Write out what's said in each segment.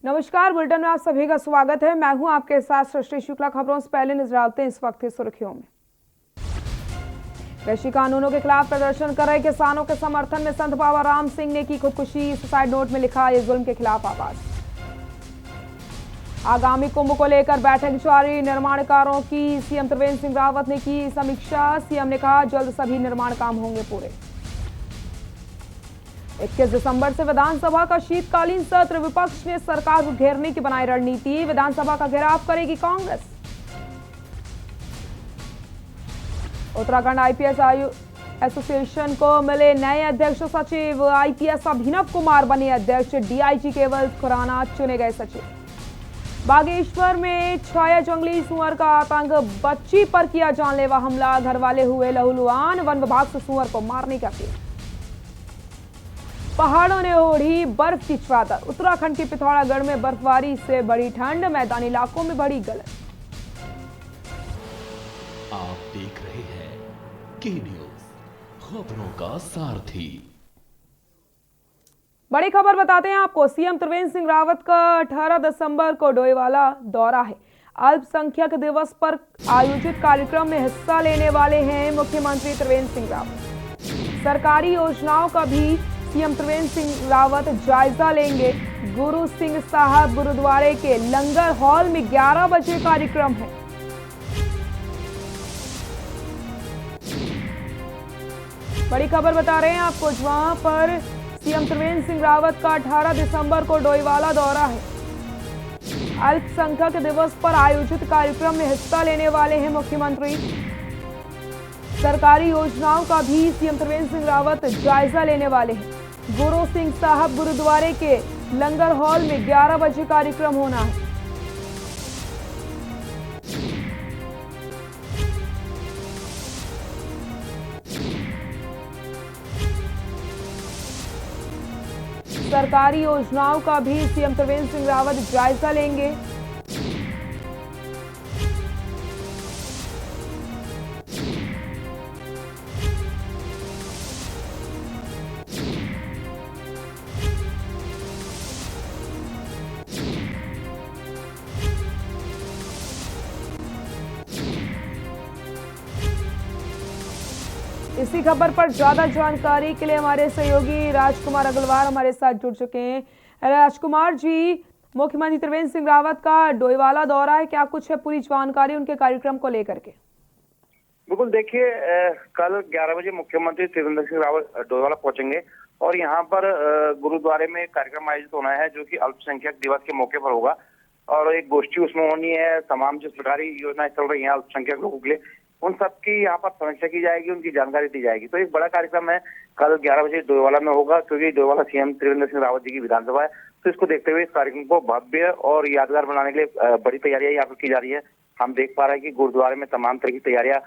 नमस्कार, बुलेटिन में आप सभी का स्वागत है। मैं हूं आपके साथ सृष्टि शुक्ला। खबरों से पहले नजर डालते हैं इस वक्त की सुर्खियों में। कृषि कानूनों के खिलाफ प्रदर्शन कर रहे किसानों के समर्थन में संत बाबा राम सिंह ने की खुदकुशी। सुसाइड नोट में लिखा, ये जुल्म के खिलाफ आवाज। आगामी कुंभ को लेकर बैठक जारी, निर्माणकारों की सीएम त्रिवेंद्र सिंह रावत ने की समीक्षा। सीएम ने कहा जल्द सभी निर्माण काम होंगे पूरे। 21 दिसंबर से विधानसभा का शीतकालीन सत्र, विपक्ष ने सरकार को घेरने की बनाई रणनीति। विधानसभा का घेराव करेगी कांग्रेस। उत्तराखंड आईपीएस एसोसिएशन को मिले नए अध्यक्ष सचिव। आईपीएस अभिनव कुमार बने अध्यक्ष, डीआईजी केवल खुराना चुने गए सचिव। बागेश्वर में छाया जंगली सुअर का आतंक, बच्ची पर किया जानलेवा हमला, घरवाले हुए लहूलुहान। वन विभाग से सुअर को मारने का अपील। पहाड़ों ने ओढ़ी बर्फ की चादर, उत्तराखंड के पिथौरागढ़ में बर्फबारी से बढ़ी ठंड, मैदानी इलाकों में बढ़ी गलन। आप देख रहे हैं के न्यूज, खबरों का सारथी। बड़ी खबर बताते हैं आपको। सीएम त्रिवेंद्र सिंह रावत का 18 दिसंबर को डोईवाला दौरा है। अल्पसंख्यक दिवस पर आयोजित कार्यक्रम में हिस्सा लेने वाले हैं मुख्यमंत्री त्रिवेंद्र सिंह रावत। सरकारी योजनाओं का भी सीएम त्रिवेंद्र सिंह रावत जायजा लेंगे। गुरु सिंह साहब गुरुद्वारे के लंगर हॉल में 11 बजे कार्यक्रम है। बड़ी खबर बता रहे हैं आपको, जहां पर सीएम त्रिवेंद्र सिंह रावत का 18 दिसंबर को डोईवाला दौरा है। अल्पसंख्यक दिवस पर आयोजित कार्यक्रम में हिस्सा लेने वाले हैं मुख्यमंत्री। सरकारी योजनाओं का भी सीएम त्रिवेंद्र सिंह रावत जायजा लेने वाले हैं। गुरु सिंह साहब गुरुद्वारे के लंगर हॉल में 11 बजे कार्यक्रम होना है। सरकारी योजनाओं का भी सीएम त्रिवेंद्र सिंह रावत जायजा लेंगे। इसी खबर पर ज्यादा जानकारी के लिए हमारे सहयोगी राजकुमार अग्रवाल हमारे साथ जुड़ चुके हैं। राजकुमार जी, मुख्यमंत्री त्रिवेंद्र सिंह रावत का डोईवाला दौरा है, क्या कुछ है पूरी जानकारी उनके कार्यक्रम को लेकर के? बिल्कुल, देखिए कल 11 बजे मुख्यमंत्री त्रिवेंद्र सिंह रावत डोईवाला पहुंचेंगे और यहाँ पर गुरुद्वारे में कार्यक्रम आयोजित होना है जो कि अल्पसंख्यक दिवस के मौके पर होगा और एक गोष्ठी उसमें होनी है। तमाम जो सरकारी योजनाएं चल रही हैं अल्पसंख्यक लोगों के लिए, उन सबकी यहाँ पर समीक्षा की जाएगी, उनकी जानकारी दी जाएगी। तो एक बड़ा कार्यक्रम है, कल 11 बजे डोईवाला में होगा क्योंकि डोईवाला सीएम त्रिवेंद्र सिंह रावत जी की विधानसभा है। तो इसको देखते हुए इस कार्यक्रम को भव्य और यादगार बनाने के लिए बड़ी तैयारियां यहाँ पर की जा रही है। हम देख पा रहे हैं कि गुरुद्वारे में तमाम तरह की तैयारियां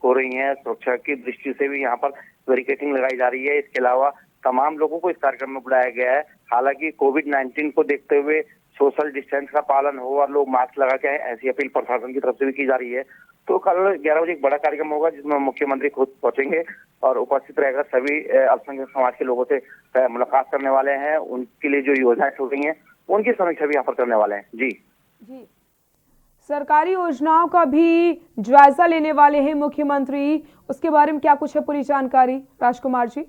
हो रही हैं। सुरक्षा की दृष्टि से भी यहाँ पर बैरिकेडिंग लगाई जा रही है। इसके अलावा तमाम लोगों को इस कार्यक्रम में बुलाया गया है। हालांकि कोविड-19 को देखते हुए सोशल डिस्टेंस का पालन हो और लोग मास्क लगा के आए, ऐसी अपील प्रशासन की तरफ से भी की जा रही है। तो कल 11 बजे एक बड़ा कार्यक्रम होगा जिसमें मुख्यमंत्री खुद पहुंचेंगे और उपस्थित रहकर सभी अल्पसंख्यक समाज के लोगों से मुलाकात करने वाले हैं। उनके लिए जो योजनाएं चल रही हैं उनकी समीक्षा भी यहाँ पर करने वाले हैं। जी, सरकारी योजनाओं का भी जायजा लेने वाले हैं मुख्यमंत्री, उसके बारे में क्या कुछ है पूरी जानकारी राजकुमार जी?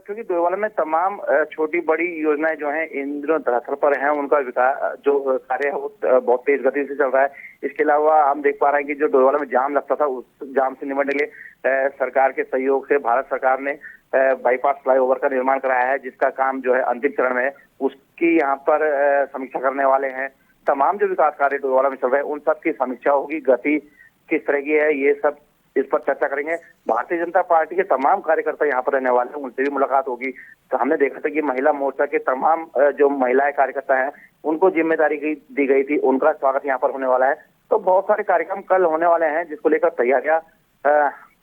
क्योंकि डोईवाला में तमाम छोटी बड़ी योजनाएं जो हैं इन दिनों धरातल पर हैं, उनका विकास जो कार्य है वो बहुत तेज गति से चल रहा है। इसके अलावा हम देख पा रहे हैं कि जो डोईवाला में जाम लगता था, उस जाम से निपटने के लिए सरकार के सहयोग से भारत सरकार ने बाईपास फ्लाईओवर का निर्माण कराया है, जिसका काम जो है अंतिम चरण में है। उसकी यहाँ पर समीक्षा करने वाले हैं। तमाम जो विकास कार्य डोईवाला में चल रहे हैं उन सब की समीक्षा होगी, गति किस तरह की है ये सब इस पर चर्चा करेंगे। भारतीय जनता पार्टी के तमाम कार्यकर्ता यहाँ पर रहने वाले हैं, उनसे भी मुलाकात होगी। तो हमने देखा था कि महिला मोर्चा के तमाम जो महिलाएं कार्यकर्ता हैं उनको जिम्मेदारी दी गई थी, उनका स्वागत यहाँ पर होने वाला है। तो बहुत सारे कार्यक्रम कल होने वाले हैं जिसको लेकर तैयारियां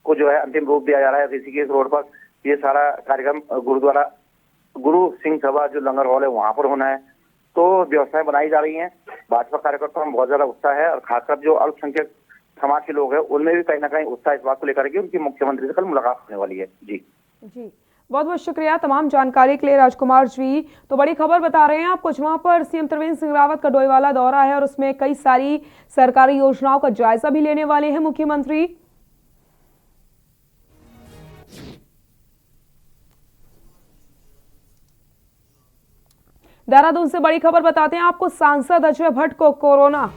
को जो है अंतिम रूप दिया जा रहा है। ऋषिकेश रोड पर ये सारा कार्यक्रम गुरुद्वारा गुरु सिंह सभा जो लंगर हॉल है वहां पर होना है। तो व्यवस्थाएं बनाई जा रही हैं। भाजपा कार्यकर्ताओं में बहुत ज्यादा उत्साह है और खासकर जो अल्पसंख्यक समाज के लोग हैं उनमें भी कहीं ना कहीं उत्साह इस बात को लेकर के उनकी मुख्यमंत्री से कल मुलाकात होने वाली है। जी, बहुत बहुत शुक्रिया तमाम जानकारी के लिए राजकुमार जी। तो बड़ी खबर बता रहे हैं आपको, वहां पर सीएम त्रिवेंद्र सिंह रावत का डोईवाला दौरा है और उसमें कई सारी सरकारी योजनाओं का जायजा भी लेने वाले हैं मुख्यमंत्री। देहरादून से बड़ी खबर बताते हैं आपको, सांसद अजय भट्ट को कोरोना।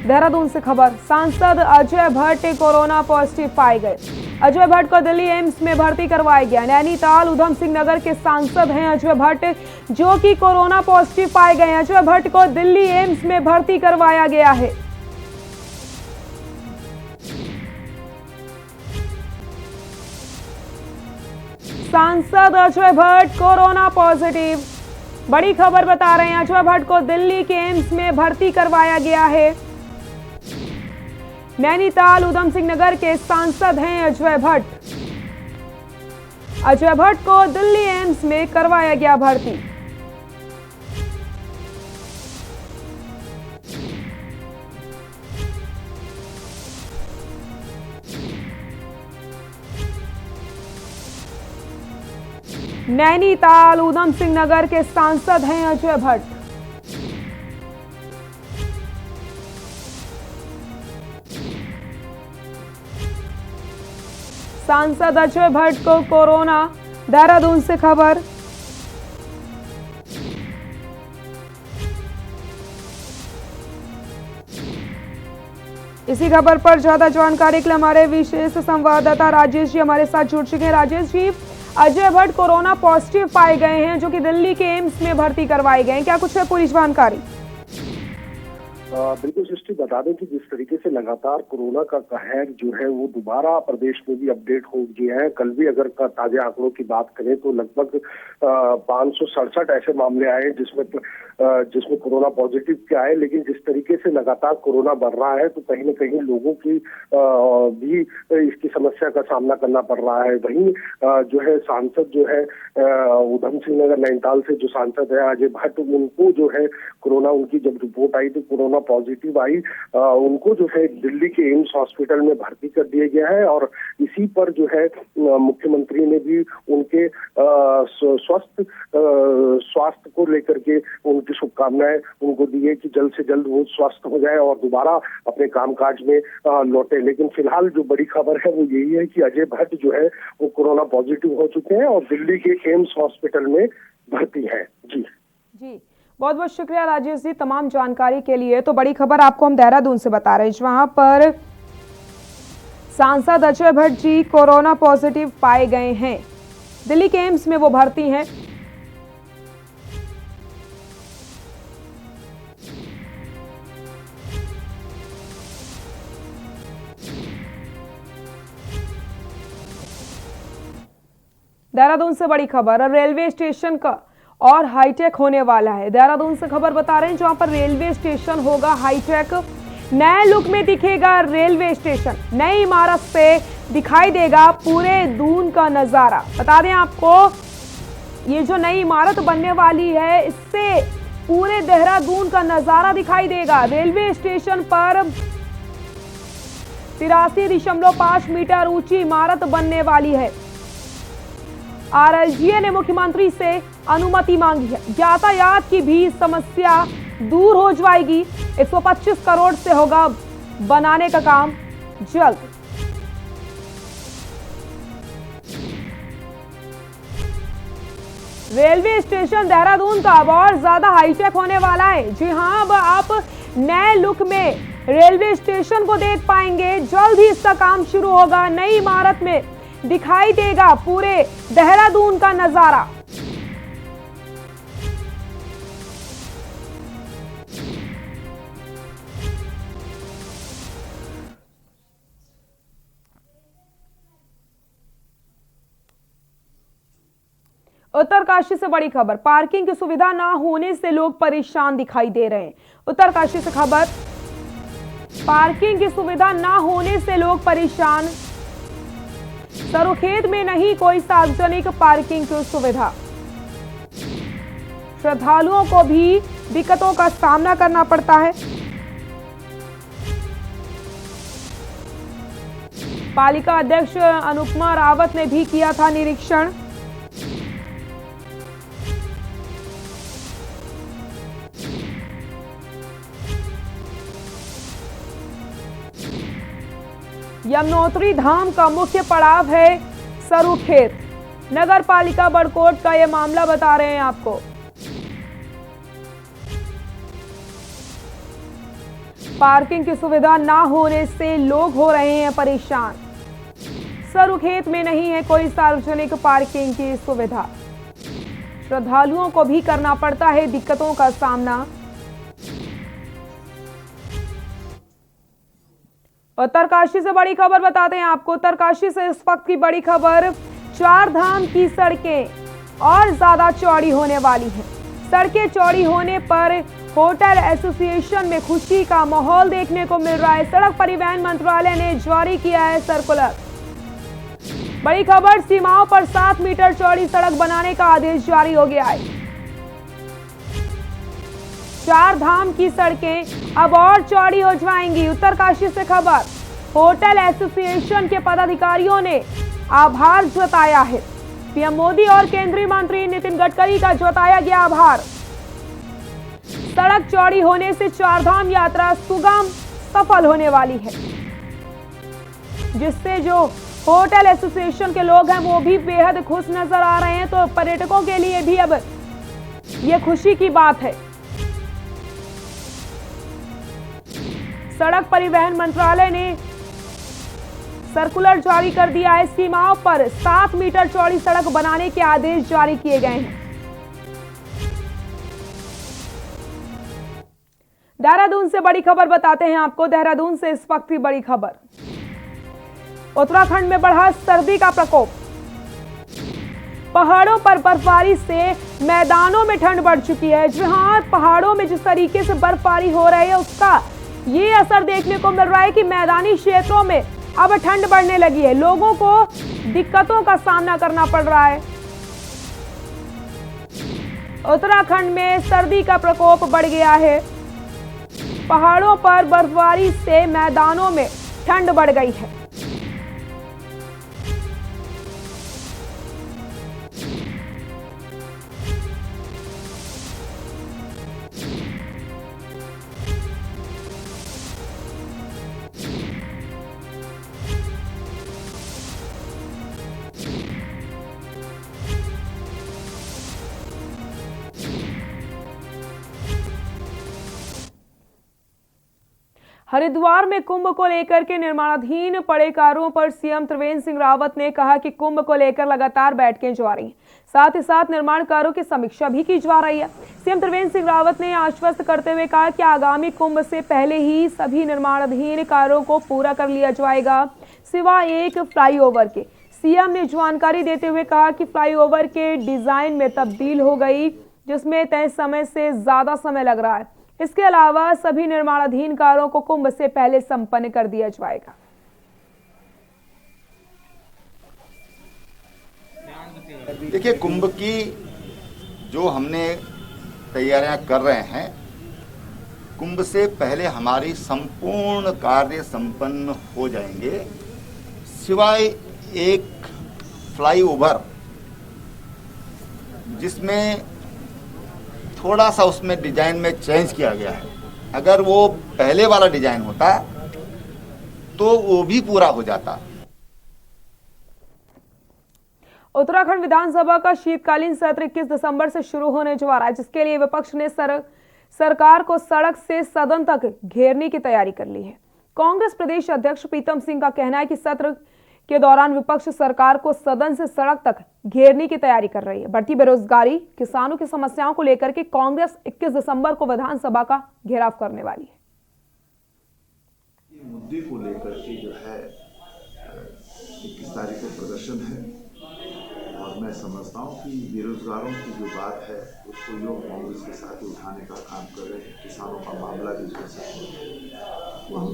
देहरादून से खबर, सांसद अजय भट्ट कोरोना पॉजिटिव पाए गए। अजय भट्ट को दिल्ली एम्स में भर्ती करवाया गया। नैनीताल उधम सिंह नगर के सांसद हैं अजय भट्ट, जो कि कोरोना पॉजिटिव पाए गए हैं। अजय भट्ट को दिल्ली एम्स में भर्ती करवाया गया है। सांसद अजय भट्ट कोरोना पॉजिटिव, बड़ी खबर बता रहे हैं, अजय भट्ट को दिल्ली के एम्स में भर्ती करवाया गया है। नैनीताल उधम सिंह नगर के सांसद हैं अजय भट्ट। अजय भट्ट को दिल्ली एम्स में करवाया गया भर्ती। नैनीताल उधम सिंह नगर के सांसद हैं अजय भट्ट। सांसद अजय भट्ट को कोरोना। देहरादून से खबर, इसी खबर पर ज्यादा जानकारी के लिए हमारे विशेष संवाददाता राजेश जी हमारे साथ जुड़ चुके हैं। राजेश जी, अजय भट्ट कोरोना पॉजिटिव पाए गए हैं, जो कि दिल्ली के एम्स में भर्ती करवाए गए हैं, क्या कुछ है पूरी जानकारी? बिल्कुल सृष्टि, बता दें कि जिस तरीके से लगातार कोरोना का कहर जो है वो दोबारा प्रदेश में भी अपडेट हो गया है। कल भी अगर ताजा आंकड़ों की बात करें तो लगभग 567 ऐसे मामले आए जिसमें कोरोना पॉजिटिव के आए। लेकिन जिस तरीके से लगातार कोरोना बढ़ रहा है तो कहीं न कहीं लोगों की भी इसकी समस्या का सामना करना पड़ रहा है। वहीं जो है सांसद जो है उधम सिंह नगर नैनीताल से जो सांसद है अजय भट्ट, उनको जो है कोरोना, उनकी जब रिपोर्ट आई तो कोरोना पॉजिटिव आई, उनको जो है दिल्ली के एम्स हॉस्पिटल में भर्ती कर दिया गया है। और इसी पर जो है मुख्यमंत्री ने भी उनके स्वास्थ्य को लेकर के उनकी शुभकामनाएं उनको दी है कि जल्द से जल्द वो स्वस्थ हो जाए और दोबारा अपने कामकाज में लौटे। लेकिन फिलहाल जो बड़ी खबर है वो यही है कि अजय भट्ट जो है वो कोरोना पॉजिटिव हो चुके हैं और दिल्ली के एम्स हॉस्पिटल में भर्ती है। जी बहुत बहुत शुक्रिया राजेश जी तमाम जानकारी के लिए। तो बड़ी खबर आपको हम देहरादून से बता रहे हैं, वहां पर सांसद अजय भट्ट जी कोरोना पॉजिटिव पाए गए हैं। दिल्ली के एम्स में वो भर्ती हैं। देहरादून से बड़ी खबर, रेलवे स्टेशन का और हाईटेक होने वाला है। देहरादून से खबर बता रहे हैं, जहां पर रेलवे स्टेशन होगा हाईटेक, नए लुक में दिखेगा रेलवे स्टेशन, नई इमारत से दिखाई देगा पूरे दून का नजारा। बता दें आपको, ये जो नई इमारत बनने वाली है इससे पूरे देहरादून का नजारा दिखाई देगा। रेलवे स्टेशन पर 83.5 मीटर ऊंची इमारत बनने वाली है। आरएलजीए ने मुख्यमंत्री से अनुमति मांगी है। यातायात की भी समस्या दूर हो जाएगी। 125 करोड़ से होगा बनाने का काम जल्द। रेलवे स्टेशन देहरादून का अब और ज्यादा हाईटेक होने वाला है। जी हां, अब आप नए लुक में रेलवे स्टेशन को देख पाएंगे। जल्द ही इसका काम शुरू होगा। नई इमारत में दिखाई देगा पूरे देहरादून का नजारा। उत्तरकाशी से बड़ी खबर, पार्किंग की सुविधा ना होने से लोग परेशान दिखाई दे रहे हैं। उत्तरकाशी से खबर, पार्किंग की सुविधा ना होने से लोग परेशान। सरुखेत में नहीं कोई सार्वजनिक पार्किंग की सुविधा। श्रद्धालुओं को भी दिक्कतों का सामना करना पड़ता है। पालिका अध्यक्ष अनुपमा रावत ने भी किया था निरीक्षण। यमुनोत्री धाम का मुख्य पड़ाव है सरूखेत। नगर पालिका बड़कोट का यह मामला बता रहे हैं आपको। पार्किंग की सुविधा ना होने से लोग हो रहे हैं परेशान। सरूखेत में नहीं है कोई सार्वजनिक पार्किंग की सुविधा। श्रद्धालुओं को भी करना पड़ता है दिक्कतों का सामना। उत्तरकाशी से बड़ी खबर बताते हैं आपको। उत्तरकाशी से इस वक्त की बड़ी खबर, 4 धाम की सड़कें और ज्यादा चौड़ी होने वाली हैं। सड़कें चौड़ी होने पर होटल एसोसिएशन में खुशी का माहौल देखने को मिल रहा है। सड़क परिवहन मंत्रालय ने जारी किया है सर्कुलर। बड़ी खबर, सीमाओं पर 7 मीटर चौड़ी सड़क बनाने का आदेश जारी हो गया है। 4 धाम की सड़कें अब और चौड़ी हो जाएंगी। उत्तरकाशी से खबर, होटल एसोसिएशन के पदाधिकारियों ने आभार जताया है। पीएम मोदी और केंद्रीय मंत्री नितिन गडकरी का जताया गया आभार। सड़क चौड़ी होने से 4 धाम यात्रा सुगम सफल होने वाली है, जिससे जो होटल एसोसिएशन के लोग हैं वो भी बेहद खुश नजर आ रहे हैं। तो पर्यटकों के लिए भी अब ये खुशी की बात है। सड़क परिवहन मंत्रालय ने सर्कुलर जारी कर दिया है। सीमाओं पर 7 मीटर चौड़ी सड़क बनाने के आदेश जारी किए गए हैं। देहरादून से बड़ी खबर बताते हैं आपको। देहरादून से इस वक्त की बड़ी खबर, उत्तराखंड में बढ़ा सर्दी का प्रकोप। पहाड़ों पर बर्फबारी से मैदानों में ठंड बढ़ चुकी है। जहां पहाड़ों में जिस तरीके से बर्फबारी हो रही है उसका ये असर देखने को मिल रहा है कि मैदानी क्षेत्रों में अब ठंड बढ़ने लगी है। लोगों को दिक्कतों का सामना करना पड़ रहा है। उत्तराखंड में सर्दी का प्रकोप बढ़ गया है। पहाड़ों पर बर्फबारी से मैदानों में ठंड बढ़ गई है। हरिद्वार में कुंभ को लेकर के निर्माणाधीन पड़े कार्यों पर सीएम त्रिवेंद्र सिंह रावत ने कहा कि कुंभ को लेकर लगातार बैठकें जा रही हैं, साथ ही साथ निर्माण कार्यों की समीक्षा भी की जा रही है। सीएम त्रिवेंद्र सिंह रावत ने आश्वस्त करते हुए कहा कि आगामी कुंभ से पहले ही सभी निर्माणाधीन कार्यों को पूरा कर लिया जाएगा, सिवाय एक फ्लाईओवर के। सीएम ने जानकारी देते हुए कहा कि फ्लाईओवर के डिजाइन में तब्दील हो गई, जिसमें तय समय से ज्यादा समय लग रहा है। इसके अलावा सभी निर्माणाधीन कार्यों को कुंभ से पहले संपन्न कर दिया जाएगा। देखिए, कुंभ की जो हमने तैयारियां कर रहे हैं, कुंभ से पहले हमारी संपूर्ण कार्य संपन्न हो जाएंगे, सिवाय एक फ्लाईओवर जिसमें थोड़ा सा उसमें डिजाइन में चेंज किया गया है। अगर वो पहले वाला डिजाइन होता तो वो भी पूरा हो जाता। उत्तराखंड विधानसभा का शीतकालीन सत्र 21 दिसंबर से शुरू होने जा रहा है, जिसके लिए विपक्ष ने सरकार को सड़क से सदन तक घेरने की तैयारी कर ली है। कांग्रेस प्रदेश अध्यक्ष प्रीतम सिंह का कहना है कि सत्र के दौरान विपक्ष सरकार को सदन से सड़क तक घेरने की तैयारी कर रही है। बढ़ती बेरोजगारी, किसानों की समस्याओं को लेकर के कांग्रेस 21 दिसंबर को विधानसभा का घेराव करने वाली है। मुद्दे को लेकर के जो है 21 तारीख को प्रदर्शन है, और मैं समझता हूँ कि बेरोजगारों की जो बात है उसको लोग कांग्रेस के साथ उठाने का काम कर रहे हैं। किसानों का मामला भी तो हम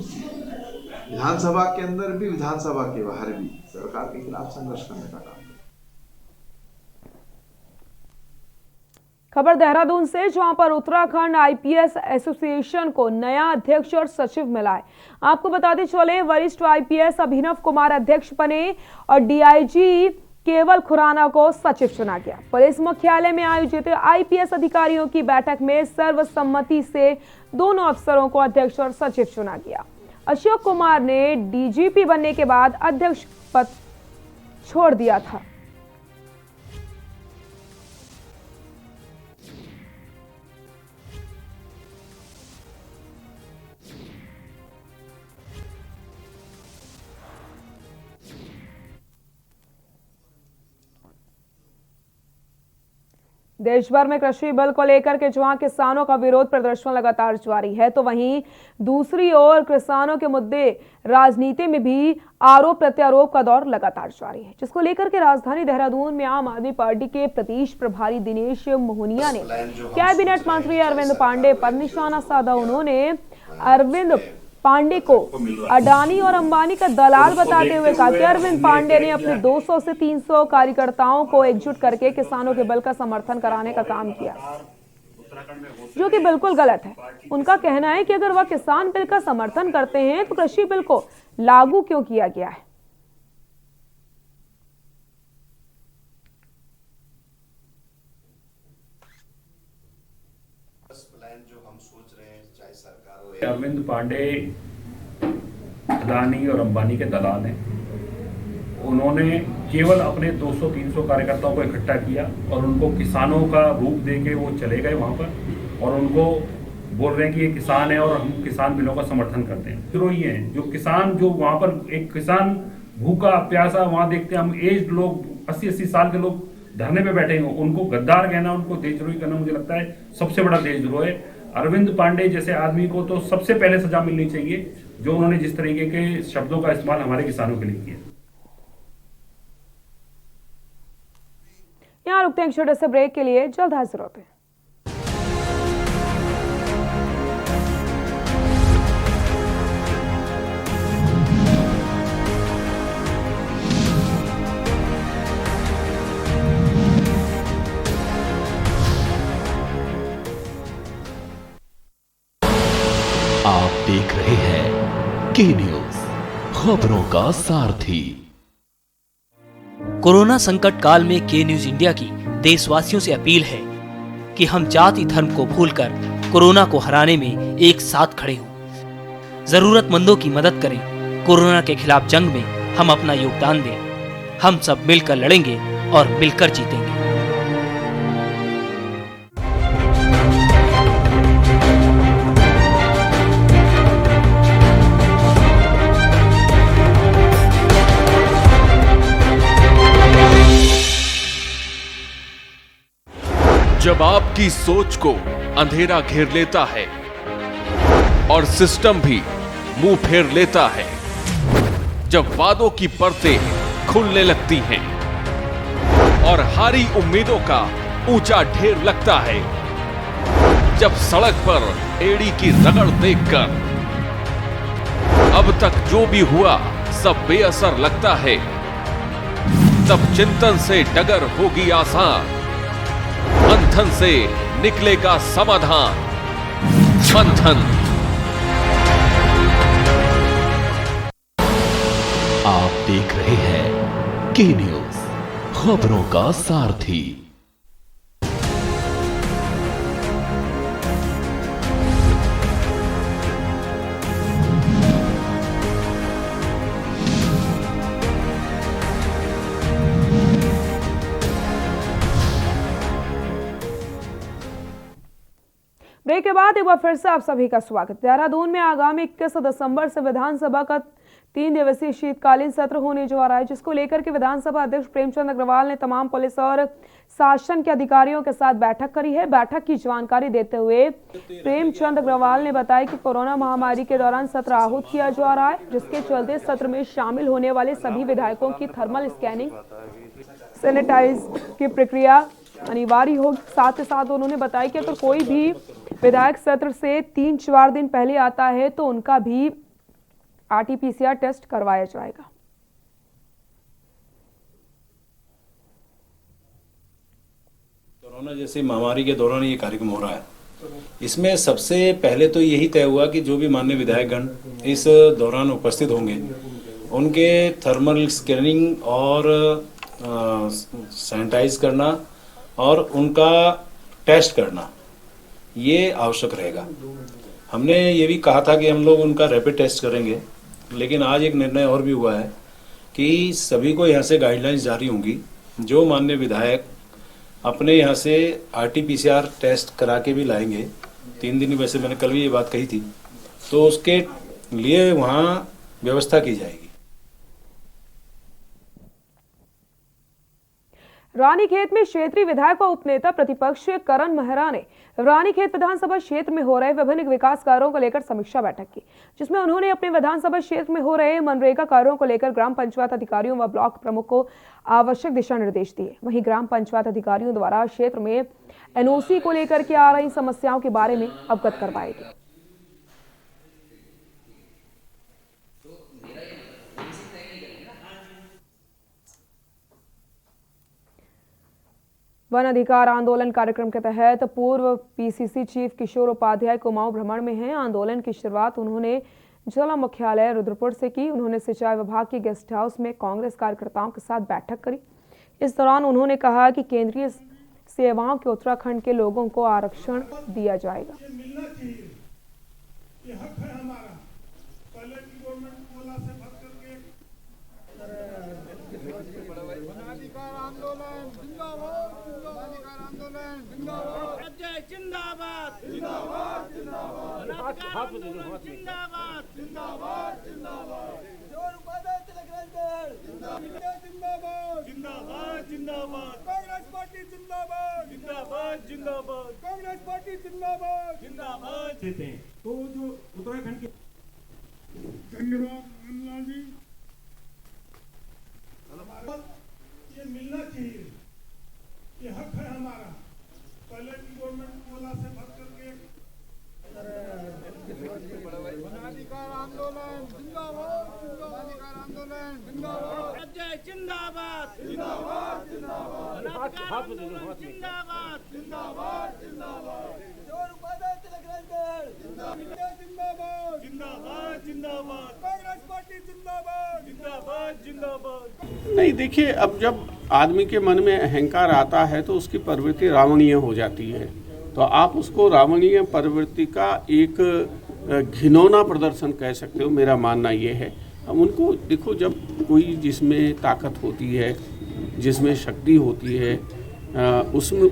विधानसभा के अंदर भी, विधानसभा के बाहर भी सरकार के खिलाफ संघर्ष करने का काम। खबर देहरादून से, जहां पर उत्तराखंड आईपीएस एसोसिएशन को नया अध्यक्ष और सचिव मिला है। आपको बताते चले, वरिष्ठ आईपीएस अभिनव कुमार अध्यक्ष बने और डीआईजी केवल खुराना को सचिव चुना गया। पुलिस मुख्यालय में आयोजित आईपीएस अधिकारियों की बैठक में सर्वसम्मति से दोनों अफसरों को अध्यक्ष और सचिव चुना गया। अशोक कुमार ने डीजीपी बनने के बाद अध्यक्ष पद छोड़ दिया था। देश भर में कृषि बिल को लेकर के जहां किसानों का विरोध प्रदर्शन लगातार जारी है, तो वहीं दूसरी ओर किसानों के मुद्दे राजनीति में भी आरोप प्रत्यारोप का दौर लगातार जारी है, जिसको लेकर के राजधानी देहरादून में आम आदमी पार्टी के प्रदेश प्रभारी दिनेश मोहनिया ने कैबिनेट मंत्री अरविंद पांडे पर निशाना साधा। उन्होंने अरविंद पांडे को अडानी और अंबानी का दलाल बताते हुए कहा कि अरविंद पांडे ने अपने 200 से 300 कार्यकर्ताओं को एकजुट करके किसानों के बिल का समर्थन कराने का काम किया, जो कि बिल्कुल गलत है। उनका कहना है कि अगर वह किसान बिल का समर्थन करते हैं तो कृषि बिल को लागू क्यों किया गया है। अरविंद पांडे अडानी और अंबानी के दलाल हैं। उन्होंने केवल अपने 200-300 कार्यकर्ताओं को इकट्ठा किया और उनको किसानों का रूप देके वो चले गए वहां पर और उनको बोल रहे हैं कि ये किसान है और हम किसान बिलों का समर्थन करते हैं। विद्रोही हैं जो किसान, जो वहां पर एक किसान भूखा प्यासा वहां देखते हैं हम, एज लोग 80-80 साल के लोग धरने पे बैठे हैं, उनको गद्दार कहना, उनको देशद्रोही करना मुझे लगता है सबसे बड़ा देशद्रोह है। अरविंद पांडे जैसे आदमी को तो सबसे पहले सजा मिलनी चाहिए, जो उन्होंने जिस तरीके के शब्दों का इस्तेमाल हमारे किसानों के लिए किया। यहाँ रुकते हैं छोटे से ब्रेक के लिए, जल्द हाजिर होते हैं। आप देख रहे हैं के न्यूज, खबरों का सारथी। कोरोना संकट काल में के न्यूज इंडिया की देशवासियों से अपील है कि हम जाति धर्म को भूलकर कोरोना को हराने में एक साथ खड़े हों। जरूरतमंदों की मदद करें। कोरोना के खिलाफ जंग में हम अपना योगदान दें। हम सब मिलकर लड़ेंगे और मिलकर जीतेंगे। जब आपकी सोच को अंधेरा घेर लेता है और सिस्टम भी मुंह फेर लेता है, जब वादों की परतें खुलने लगती हैं और हारी उम्मीदों का ऊंचा ढेर लगता है, जब सड़क पर एड़ी की रगड़ देखकर अब तक जो भी हुआ सब बेअसर लगता है, तब चिंतन से डगर होगी आसान, मंथन से निकलेगा समाधान। मंथन। आप देख रहे हैं के न्यूज, खबरों का सारथी। ब्रेक के बाद एक बार फिर से आप सभी का स्वागत। देहरादून में आगामी 21 दिसंबर से विधानसभा का 3 दिवसीय शीतकालीन सत्र होने जा रहा है, जिसको लेकर के विधानसभा अध्यक्ष प्रेमचंद अग्रवाल ने तमाम पुलिस और शासन के अधिकारियों के साथ बैठक करी है। बैठक की जानकारी देते हुए प्रेमचंद अग्रवाल ने बताया कि कोरोना महामारी के दौरान सत्र आहूत किया जा रहा है, जिसके चलते सत्र में शामिल होने वाले सभी विधायकों की थर्मल स्कैनिंग, सैनिटाइज की प्रक्रिया अनिवार्य होगी। साथ ही साथ उन्होंने बताया कि अगर कोई भी विधायक सत्र से 3-4 दिन पहले आता है तो उनका भी RT-PCR टेस्ट करवाया जाएगा। कोरोना जैसी महामारी के दौरान ये कार्यक्रम हो रहा है। इसमें सबसे पहले तो यही तय हुआ कि जो भी माननीय विधायकगण इस दौरान उपस्थित होंगे उनके थर्मल स्कैनिंग और सैनिटाइज करना और उनका टेस्ट करना ये आवश्यक रहेगा। हमने ये भी कहा था कि हम लोग उनका रैपिड टेस्ट करेंगे, लेकिन आज एक निर्णय और भी हुआ है कि सभी को यहाँ से गाइडलाइंस जारी होंगी। जो माननीय विधायक अपने यहाँ से RT-PCR टेस्ट करा के भी लाएंगे, 3 दिन वैसे मैंने कल भी ये बात कही थी, तो उसके लिए वहाँ व्यवस्था की जाएगी। रानीखेत में क्षेत्रीय विधायक व उपनेता प्रतिपक्ष करण मेहरा ने रानीखेत विधानसभा क्षेत्र में हो रहे विभिन्न विकास कार्यों को लेकर समीक्षा बैठक की, जिसमें उन्होंने अपने विधानसभा क्षेत्र में हो रहे मनरेगा कार्यों को लेकर ग्राम पंचायत अधिकारियों व ब्लॉक प्रमुख को आवश्यक दिशा निर्देश दिए। वहीं ग्राम पंचायत अधिकारियों द्वारा क्षेत्र में NOC को लेकर के आ रही समस्याओं के बारे में अवगत करवाए गए। वन अधिकार आंदोलन कार्यक्रम के तहत पूर्व PCC चीफ किशोर उपाध्याय कुमाऊं भ्रमण में हैं। आंदोलन की शुरुआत उन्होंने जिला मुख्यालय रुद्रपुर से की। उन्होंने सिंचाई विभाग के गेस्ट हाउस में कांग्रेस कार्यकर्ताओं के साथ बैठक करी। इस दौरान उन्होंने कहा कि केंद्रीय सेवाओं के उत्तराखंड के लोगों को आरक्षण दिया जाएगा। जिंदाबाद जिंदाबाद जिंदाबाद जिंदाबाद जिंदाबाद जिंदाबाद जिंदाबाद जिंदाबाद कांग्रेस पार्टी जिंदाबाद जिंदाबाद जिंदाबाद कांग्रेस पार्टी जिंदाबाद जिंदाबाद देते हैं। तो जो उत्तराखंड के धन्यवाद मनलाल जी, ये मिलना चाहिए, ये हक है हमारा। पहले की गवर्नमेंट कोला से भर करके वनाधिकार आंदोलन जिंदाबाद, वनाधिकार आंदोलन जिंदाबाद, जिंदाबाद जिंदाबाद जिंदाबाद जिंदाबाद जिंदाबाद जिंदाबाद जिंदाबाद जिंदाबाद जिंदाबाद कांग्रेस पार्टी जिंदाबाद जिंदाबाद जिंदाबाद। नहीं, देखिए, अब जब आदमी के मन में अहंकार आता है तो उसकी प्रवृत्ति रावणीय हो जाती है। तो आप उसको रावणीय प्रवृत्ति का एक घिनौना प्रदर्शन कह सकते हो। मेरा मानना ये है, हम उनको देखो, जब कोई जिसमें ताकत होती है, जिसमें शक्ति होती है,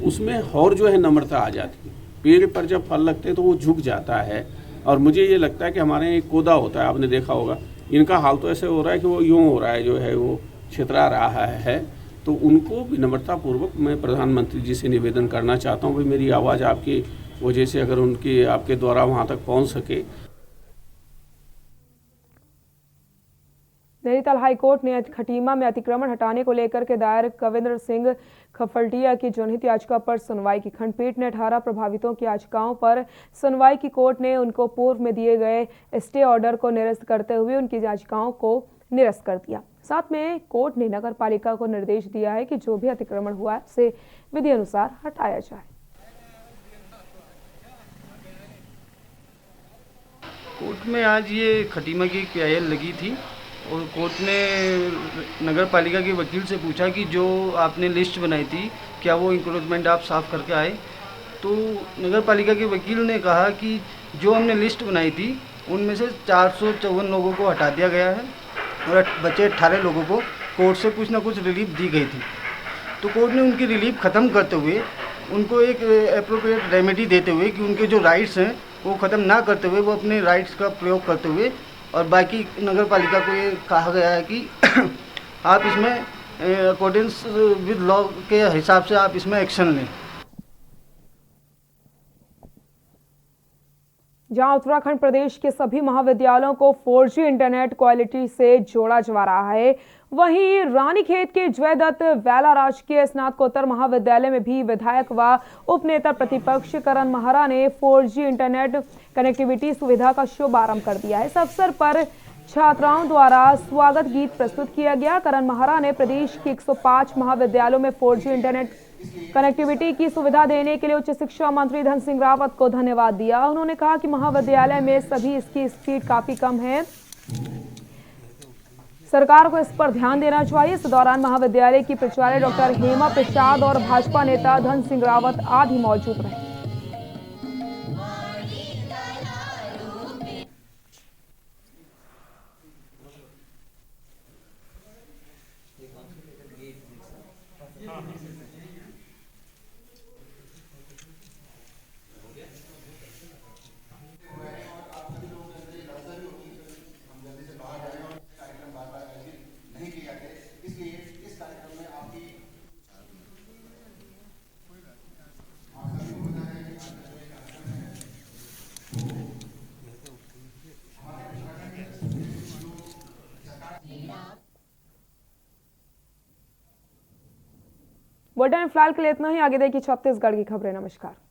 उसमें और जो है नम्रता आ जाती है। पेड़ पर जब फल लगते हैं तो वो झुक जाता है। और मुझे ये लगता है कि हमारे यहाँ एक कोदा होता है, आपने देखा होगा, इनका हाल तो ऐसे हो रहा है कि वो यूँ हो रहा है, जो है वो छितरा रहा है। तो उनको विनम्रतापूर्वक मैं प्रधानमंत्री जी से निवेदन करना चाहता हूँ, भाई मेरी आवाज़ आपकी वजह से अगर उनकी आपके द्वारा वहाँ तक पहुँच सके। नैनीताल हाईकोर्ट ने खटीमा में अतिक्रमण हटाने को लेकर के दायर कविंद्र सिंह खफलटिया की जनहित याचिका पर सुनवाई की। खंडपीठ ने 18 प्रभावितों की याचिकाओं पर सुनवाई की। कोर्ट ने उनको पूर्व में दिए गए स्टे ऑर्डर को निरस्त करते हुए उनकी याचिकाओं को निरस्त कर दिया। साथ में कोर्ट ने नगर पालिका को निर्देश दिया है कि जो भी अतिक्रमण हुआ है उसे विधि अनुसार हटाया जाए। कोर्ट में आज ये खटीमा की PIL लगी थी और कोर्ट ने नगर पालिका के वकील से पूछा कि जो आपने लिस्ट बनाई थी क्या वो इंक्रोचमेंट आप साफ़ करके आए। तो नगर पालिका के वकील ने कहा कि जो हमने लिस्ट बनाई थी उनमें से 454 लोगों को हटा दिया गया है और बचे 18 लोगों को कोर्ट से कुछ ना कुछ रिलीफ दी गई थी। तो कोर्ट ने उनकी रिलीफ ख़त्म करते हुए उनको एक एप्रोप्रिएट रेमेडी देते हुए कि उनके जो राइट्स हैं वो ख़त्म ना करते हुए वो अपने राइट्स का प्रयोग करते हुए, और बाकी नगर पालिका को ये कहा गया है कि आप इसमें अकॉर्डिंग्स विद लॉ के हिसाब से आप इसमें एक्शन लें। जहां उत्तराखंड प्रदेश के सभी महाविद्यालयों को 4G इंटरनेट क्वालिटी से जोड़ा जा रहा है, वहीं रानीखेत के जयदत्त वेला राजकीय स्नातकोत्तर महाविद्यालय में भी विधायक व उपनेता प्रतिपक्ष करण मेहरा ने 4G इंटरनेट कनेक्टिविटी सुविधा का शुभारंभ कर दिया है। इस अवसर पर छात्राओं द्वारा स्वागत गीत प्रस्तुत किया गया। करण मेहरा ने प्रदेश के 105 महाविद्यालयों में 4G इंटरनेट कनेक्टिविटी की सुविधा देने के लिए उच्च शिक्षा मंत्री धन सिंह रावत को धन्यवाद दिया। उन्होंने कहा कि महाविद्यालय में सभी इसकी स्पीड काफी कम है, सरकार को इस पर ध्यान देना चाहिए। इस दौरान महाविद्यालय की प्राचार्य डॉक्टर हेमा प्रसाद और भाजपा नेता धन सिंह रावत आदि मौजूद रहे। बुलेटिन फिलहाल के लिए इतना ही। आगे देखिए छत्तीसगढ़ की खबरें। नमस्कार।